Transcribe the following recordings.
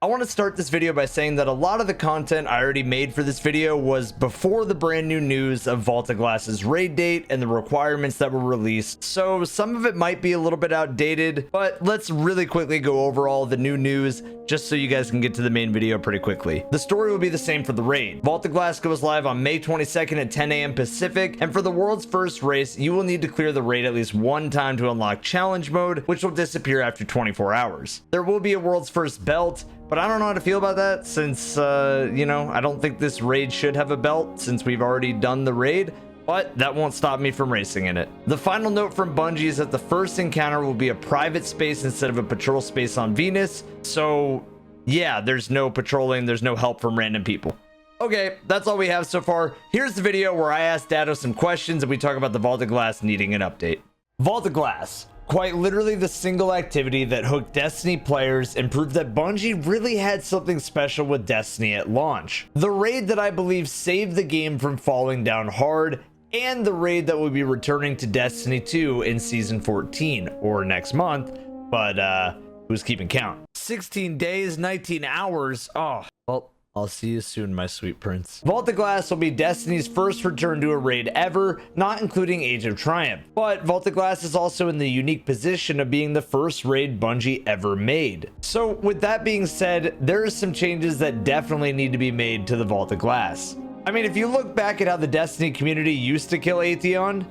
I want to start this video by saying that a lot of the content I already made for this video was before the brand new news of Vault of Glass's raid date and the requirements that were released, so some of it might be a little bit outdated, but let's really quickly go over all the new news just so you guys can get to the main video pretty quickly. The story will be the same for the raid. Vault of Glass goes live on May 22nd at 10 a.m. Pacific, and for the world's first race, you will need to clear the raid at least one time to unlock challenge mode, which will disappear after 24 hours. There will be a world's first belt, but I don't know how to feel about that since, you know, I don't think this raid should have a belt since we've already done the raid, but that won't stop me from racing in it. The final note from Bungie is that the first encounter will be a private space instead of a patrol space on Venus, so yeah, there's no patrolling, there's no help from random people. Okay, that's all we have so far. Here's the video where I ask Datto some questions and we talk about the Vault of Glass needing an update. Vault of Glass. Quite literally the single activity that hooked Destiny players and proved that Bungie really had something special with Destiny at launch. The raid that I believe saved the game from falling down hard, and the raid that will be returning to Destiny 2 in Season 14, or next month, but who's keeping count? 16 days, 19 hours, oh, well, I'll see you soon, my sweet prince. Vault of Glass will be Destiny's first return to a raid ever, not including Age of Triumph. But Vault of Glass is also in the unique position of being the first raid Bungie ever made. So with that being said, there are some changes that definitely need to be made to the Vault of Glass. I mean, if you look back at how the Destiny community used to kill Atheon,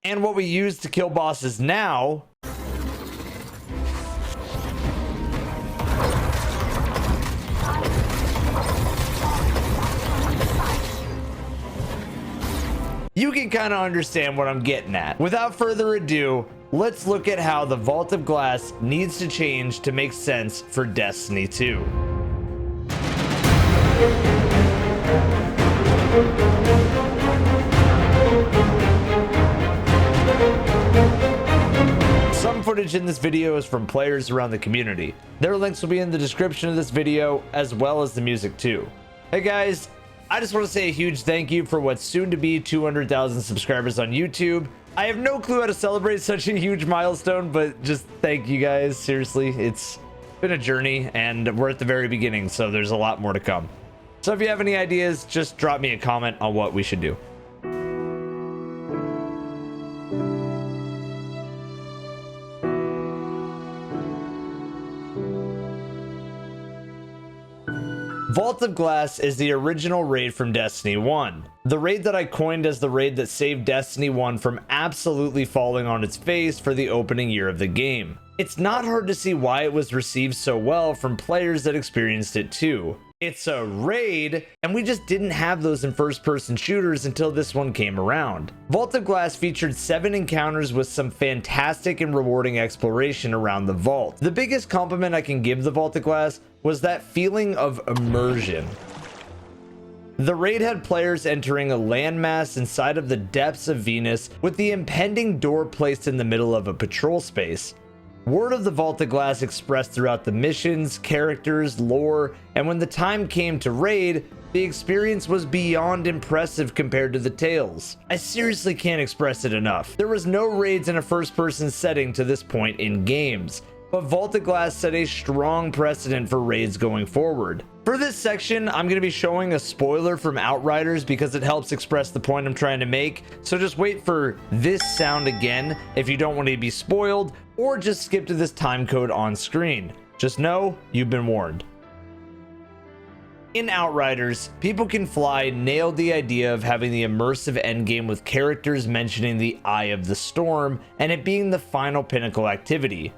and what we use to kill bosses now, you can kind of understand what I'm getting at. Without further ado, let's look at how the Vault of Glass needs to change to make sense for Destiny 2. Some footage in this video is from players around the community. Their links will be in the description of this video, as well as the music too. Hey guys, I just want to say a huge thank you for what's soon to be 200,000 subscribers on YouTube. I have no clue how to celebrate such a huge milestone, but just thank you guys. Seriously, it's been a journey and we're at the very beginning, so there's a lot more to come. So if you have any ideas, just drop me a comment on what we should do. Vault of Glass is the original raid from Destiny 1. The raid that I coined as the raid that saved Destiny 1 from absolutely falling on its face for the opening year of the game. It's not hard to see why it was received so well from players that experienced it too. It's a raid, and we just didn't have those in first-person shooters until this one came around. Vault of Glass featured 7 encounters with some fantastic and rewarding exploration around the vault. The biggest compliment I can give the Vault of Glass was that feeling of immersion. The raid had players entering a landmass inside of the depths of Venus with the impending door placed in the middle of a patrol space. Word of the Vault of Glass expressed throughout the missions, characters, lore, and when the time came to raid, the experience was beyond impressive compared to the tales. I seriously can't express it enough. There was no raids in a first-person setting to this point in games, but Vault of Glass set a strong precedent for raids going forward. For this section, I'm going to be showing a spoiler from Outriders because it helps express the point I'm trying to make, so just wait for this sound again if you don't want to be spoiled, or just skip to this time code on screen. Just know you've been warned. In Outriders, People Can Fly nailed the idea of having the immersive endgame with characters mentioning the Eye of the Storm and it being the final pinnacle activity.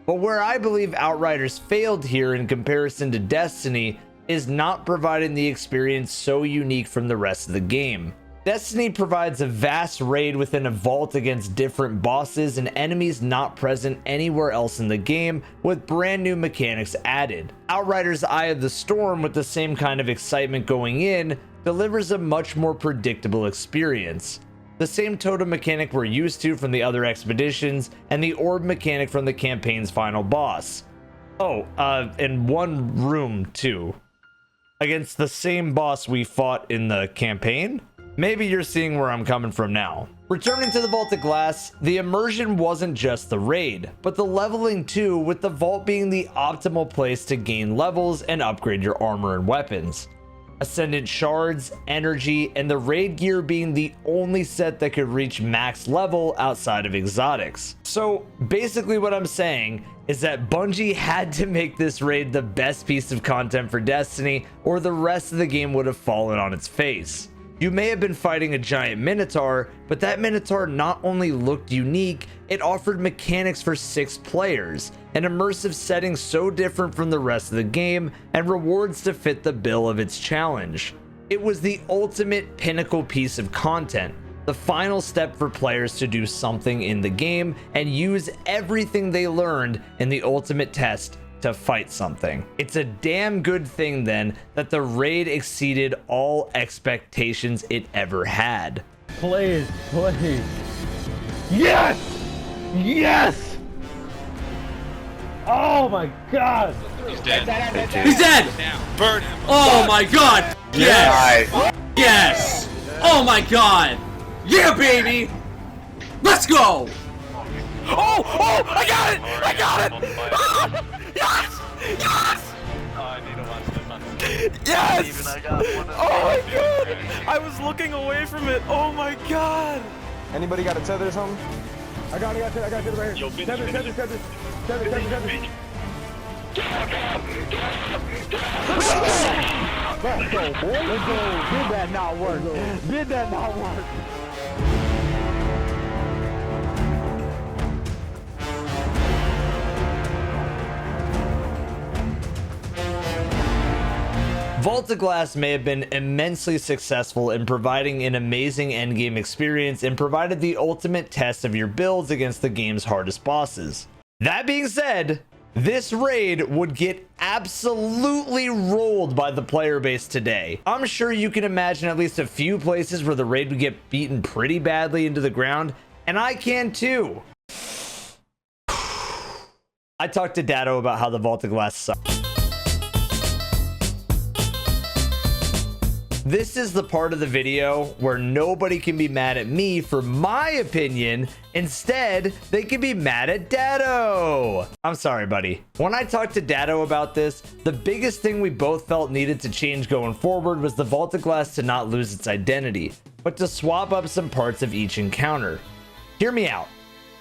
But where I believe Outriders failed here in comparison to Destiny is not providing the experience so unique from the rest of the game. Destiny provides a vast raid within a vault against different bosses and enemies not present anywhere else in the game, with brand new mechanics added. Outriders' Eye of the Storm, with the same kind of excitement going in, delivers a much more predictable experience. The same totem mechanic we're used to from the other expeditions, and the orb mechanic from the campaign's final boss. Oh, and one room too. against the same boss we fought in the campaign? Maybe you're seeing where I'm coming from now. Returning to the Vault of Glass, the immersion wasn't just the raid, but the leveling too, with the vault being the optimal place to gain levels and upgrade your armor and weapons. Ascendant shards, energy, and the raid gear being the only set that could reach max level outside of exotics. So basically what I'm saying is that Bungie had to make this raid the best piece of content for Destiny, or the rest of the game would have fallen on its face. You may have been fighting a giant Minotaur, but that Minotaur not only looked unique, it offered mechanics for 6 players, an immersive setting so different from the rest of the game, and rewards to fit the bill of its challenge. It was the ultimate pinnacle piece of content, the final step for players to do something in the game and use everything they learned in the ultimate test to fight something. It's a damn good thing then that the raid exceeded all expectations it ever had. Please, please. Yes! Yes! Oh my god! He's dead. He's dead! Burn him. Oh my god! Yes! Yes! Oh my god! Yeah, baby! Let's go! Oh! Oh! I got it! I got it! Ah! Yes! Yes! Oh, I need to watch this on Yes! Even I got one of Oh my god! I was looking away from it. Oh my god! Anybody got a tether or something? I got it right here. Yo, finish, Tether. Let's go, boy. Let's go. Did that not work? Did that not work? Vault of Glass may have been immensely successful in providing an amazing endgame experience and provided the ultimate test of your builds against the game's hardest bosses. That being said, this raid would get absolutely rolled by the player base today. I'm sure you can imagine at least a few places where the raid would get beaten pretty badly into the ground, and I can too. I talked to Datto about how the Vault of Glass sucks. This is the part of the video where nobody can be mad at me for my opinion. Instead, they can be mad at Datto. I'm sorry, buddy. When I talked to Datto about this, the biggest thing we both felt needed to change going forward was the Vault of Glass to not lose its identity, but to swap up some parts of each encounter. Hear me out.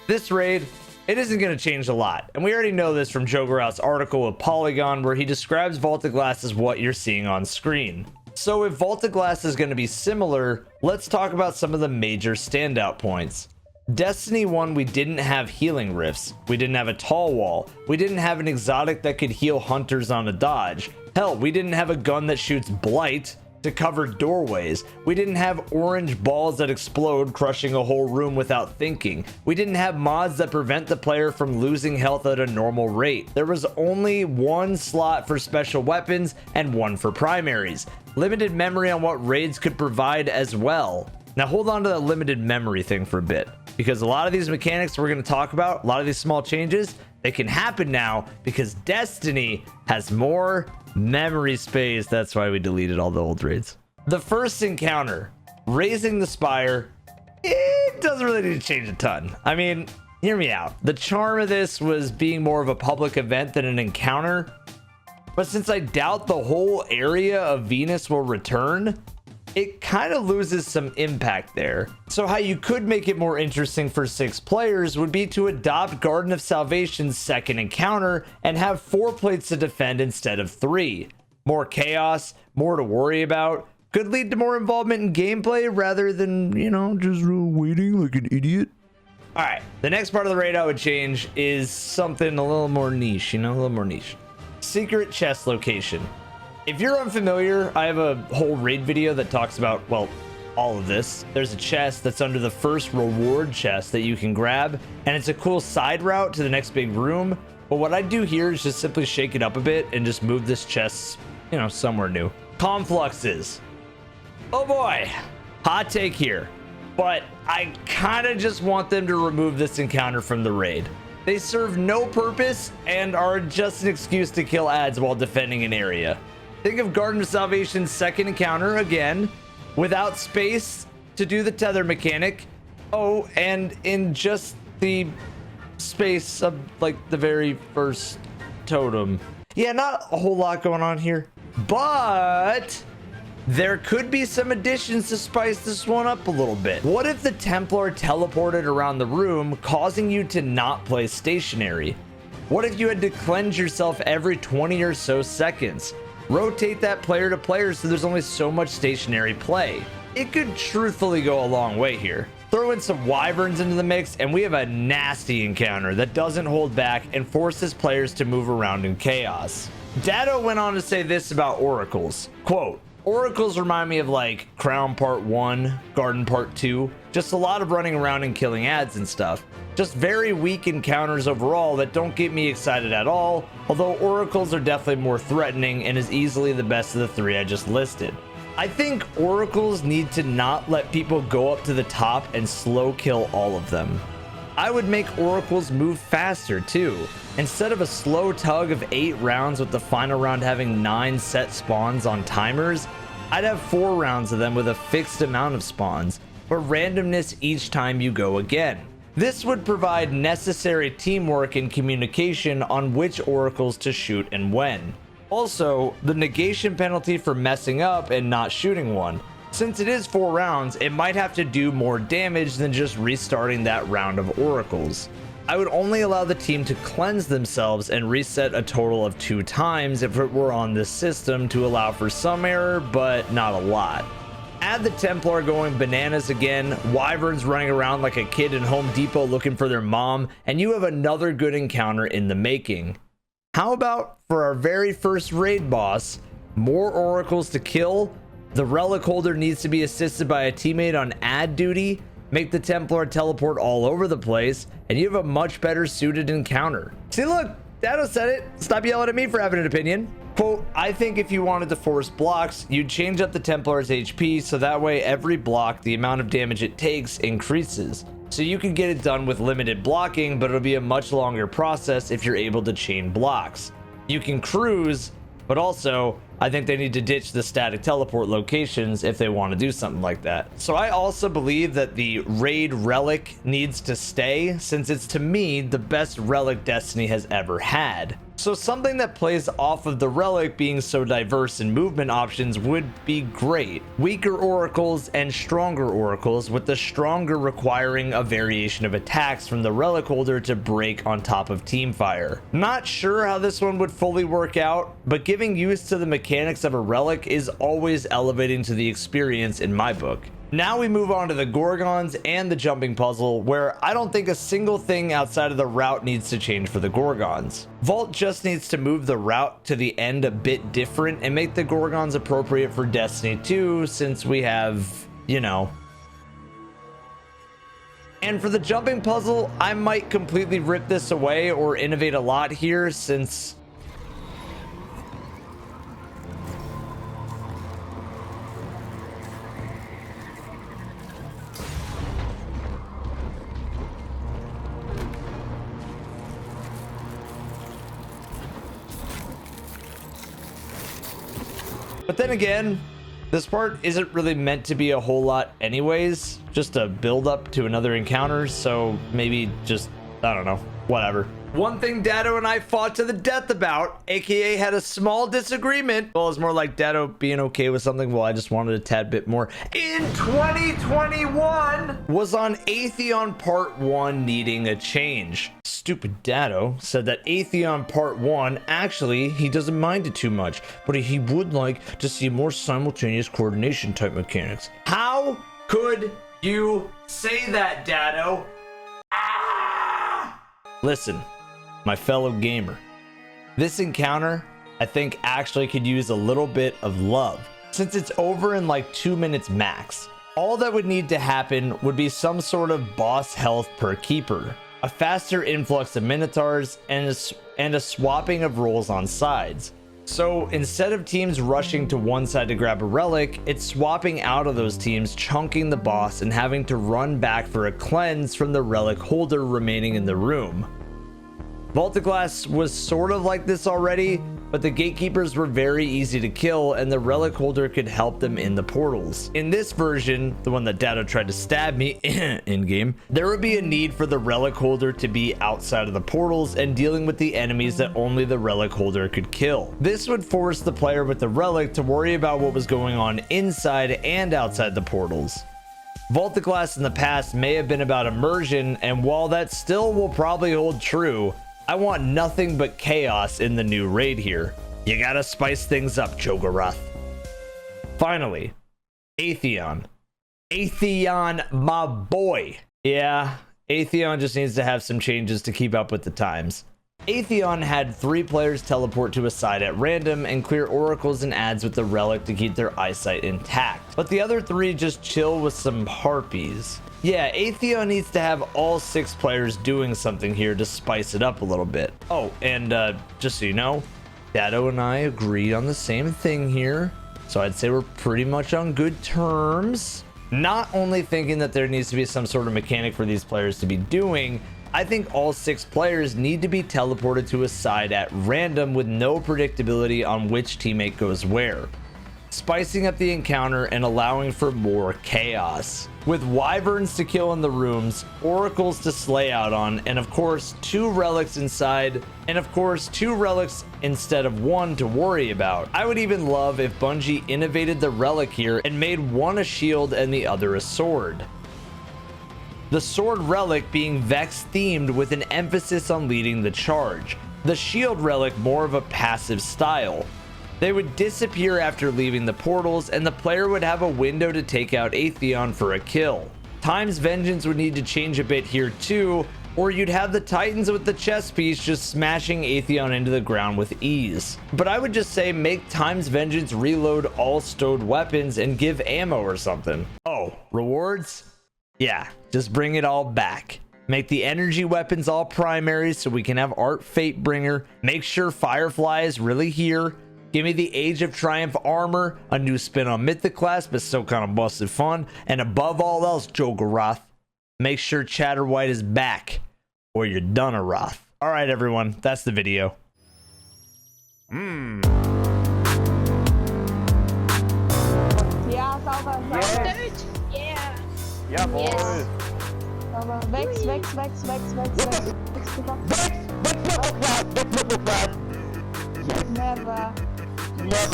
This raid, it isn't going to change a lot, and we already know this from Joe Grout's article of Polygon, where he describes Vault of Glass as what you're seeing on screen. So if Vault of Glass is going to be similar, let's talk about some of the major standout points. Destiny 1, we didn't have healing rifts, we didn't have a tall wall, we didn't have an exotic that could heal hunters on a dodge. Hell, we didn't have a gun that shoots blight to cover doorways. We didn't have orange balls that explode, crushing a whole room without thinking. We didn't have mods that prevent the player from losing health at a normal rate. There was only one slot for special weapons and one for primaries. Limited memory on what raids could provide as well. Now hold on to the limited memory thing for a bit, because a lot of these mechanics we're going to talk about, a lot of these small changes, they can happen now because Destiny has more memory space. That's why we deleted all the old raids. The first encounter, Raising the Spire, it doesn't really need to change a ton. I mean, hear me out. The charm of this was being more of a public event than an encounter. But since I doubt the whole area of Venus will return, it kind of loses some impact there. So how you could make it more interesting for 6 players would be to adopt Garden of Salvation's second encounter and have 4 plates to defend instead of 3. More chaos, more to worry about, could lead to more involvement in gameplay rather than, you know, just waiting like an idiot. All right, the next part of the raid I would change is something a little more niche, you know, a little more niche. Secret chest location. If you're unfamiliar, I have a whole raid video that talks about, well, all of this. There's a chest that's under the first reward chest that you can grab, and it's a cool side route to the next big room. But what I do here is just simply shake it up a bit and just move this chest, you know, somewhere new. Confluxes. Oh boy, hot take here, but I kind of just want them to remove this encounter from the raid. They serve no purpose and are just an excuse to kill ads while defending an area. Think of Garden of Salvation's second encounter again, without space to do the tether mechanic. Oh, and in just the space of like the very first totem. Yeah, not a whole lot going on here, but there could be some additions to spice this one up a little bit. What if the Templar teleported around the room, causing you to not play stationary? What if you had to cleanse yourself every 20 or so seconds? Rotate that player to player so there's only so much stationary play. It could truthfully go a long way here. Throw in some wyverns into the mix and we have a nasty encounter that doesn't hold back and forces players to move around in chaos. Datto went on to say this about oracles, quote, "Oracles remind me of like Crown Part 1, Garden Part 2, just a lot of running around and killing ads and stuff. Just very weak encounters overall that don't get me excited at all, although oracles are definitely more threatening and is easily the best of the three I just listed. I think oracles need to not let people go up to the top and slow kill all of them. I would make oracles move faster too. Instead of a slow tug of 8 rounds with the final round having 9 set spawns on timers, I'd have 4 rounds of them with a fixed amount of spawns, but randomness each time you go again. This would provide necessary teamwork and communication on which oracles to shoot and when. Also, the negation penalty for messing up and not shooting one. Since it is 4 rounds, it might have to do more damage than just restarting that round of oracles. I would only allow the team to cleanse themselves and reset a total of 2 times if it were on this system to allow for some error, but not a lot. Add the Templar going bananas again, wyverns running around like a kid in Home Depot looking for their mom, and you have another good encounter in the making. How about for our very first raid boss, more oracles to kill, the relic holder needs to be assisted by a teammate on ad duty, make the Templar teleport all over the place, and you have a much better suited encounter. See, look, Datto said it. Stop yelling at me for having an opinion. Quote, I think if you wanted to force blocks, you'd change up the Templar's HP so that way every block, the amount of damage it takes increases. So you can get it done with limited blocking, but it'll be a much longer process if you're able to chain blocks. You can cruise, but also I think they need to ditch the static teleport locations if they want to do something like that. So I also believe that the raid relic needs to stay, since it's to me the best relic Destiny has ever had. So something that plays off of the relic being so diverse in movement options would be great. Weaker oracles and stronger oracles, with the stronger requiring a variation of attacks from the relic holder to break on top of teamfire. Not sure how this one would fully work out, but giving use to the mechanics of a relic is always elevating to the experience in my book. Now we move on to the Gorgons and the jumping puzzle, where I don't think a single thing outside of the route needs to change for the Gorgons. Vault just needs to move the route to the end a bit different and make the Gorgons appropriate for Destiny 2, since we have, you know. And for the jumping puzzle, I might completely rip this away or innovate a lot here, since but then again, this part isn't really meant to be a whole lot anyways, just a build up to another encounter, so maybe just, I don't know, whatever. One thing Datto and I fought to the death about, aka had a small disagreement, well, it's more like Datto being okay with something, well, I just wanted a tad bit more, in 2021, was on Atheon Part 1 needing a change. Stupid Datto said that Atheon Part 1, actually, he doesn't mind it too much, but he would like to see more simultaneous coordination type mechanics. How could you say that, Datto? Ah! Listen, my fellow gamer, this encounter, I think, actually could use a little bit of love, since it's over in like 2 minutes max. All that would need to happen would be some sort of boss health per keeper, a faster influx of minotaurs, and a swapping of roles on sides. So instead of teams rushing to one side to grab a relic, it's swapping out of those teams, chunking the boss, and having to run back for a cleanse from the relic holder remaining in the room. Vault of Glass was sort of like this already, but the gatekeepers were very easy to kill and the relic holder could help them in the portals. In this version, the one that Datto tried to stab me in game, there would be a need for the relic holder to be outside of the portals and dealing with the enemies that only the relic holder could kill. This would force the player with the relic to worry about what was going on inside and outside the portals. Vault the Glass in the past may have been about immersion, and while that still will probably hold true, I want nothing but chaos in the new raid here. You gotta spice things up, Cho'Garoth. Finally, Atheon. Atheon, my boy. Yeah, Atheon just needs to have some changes to keep up with the times. Atheon had 3 players teleport to a side at random and clear oracles and adds with the relic to keep their eyesight intact, but the other 3 just chill with some harpies. Yeah, Atheon needs to have all 6 players doing something here to spice it up a little bit. Oh, and just so you know, Datto and I agreed on the same thing here, so I'd say we're pretty much on good terms. Not only thinking that there needs to be some sort of mechanic for these players to be doing, I think all 6 players need to be teleported to a side at random with no predictability on which teammate goes where, spicing up the encounter and allowing for more chaos. With wyverns to kill in the rooms, oracles to slay out on, and of course 2 relics inside, and of course 2 relics instead of 1 to worry about. I would even love if Bungie innovated the relic here and made one a shield and the other a sword. The sword relic being Vex themed with an emphasis on leading the charge. The shield relic more of a passive style. They would disappear after leaving the portals and the player would have a window to take out Atheon for a kill. Time's Vengeance would need to change a bit here too, or you'd have the Titans with the chest piece just smashing Atheon into the ground with ease. But I would just say make Time's Vengeance reload all stowed weapons and give ammo or something. Oh, rewards? Yeah, just bring it all back. Make the energy weapons all primaries so we can have Art Fatebringer. Make sure Firefly is really here. Give me the Age of Triumph armor, a new spin on Mythoclast, but still kind of busted fun. And above all else, Cho'Garoth, make sure Chatterwhite is back, or you're done a Roth. All right, everyone, that's the video. Ja, sauber, sauber. Yeah. Ja, boy. Sauber. Vex, Vex, Vex, Vex, Vex, Vex. Vex, Never. Ich hab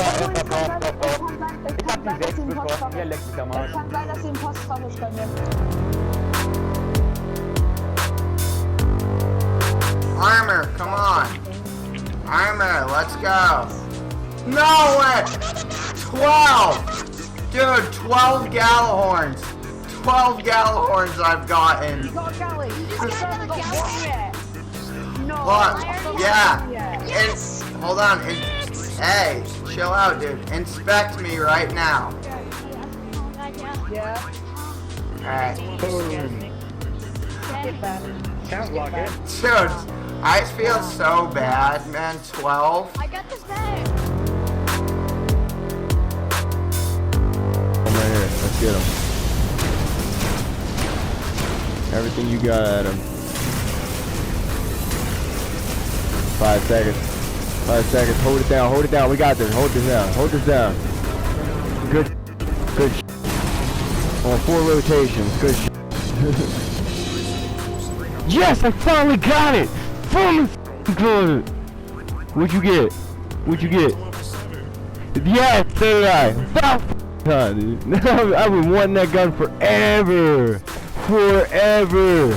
die Vex bekommen. Ja, leck mich am Arsch. Kann sein, dass sie im Postfach ist bei mir. Armor, come on. Armor, let's go. No way! 12! Dude, 12 Gallahorns. 12 Gallahorns I've gotten. You got Galley. You just got the Galley yet. No. Look, yeah. Yes. Hold on. Hey, chill out, dude. Inspect me right now. Yeah. Alright. Get back. Can't block it. Dude, I feel so bad, man. 12? I got this bag. Come right here. Let's get him. Everything you got at him. 5 seconds. 5 seconds. Hold it down. Hold it down. We got this. Hold this down. Hold this down. Good. Good. On 4 rotations. Good. Yes, I finally got it. Finally got it. What'd you get? What'd you get? Yes, so did I. About time, dude. I've been wanting that gun forever. Forever.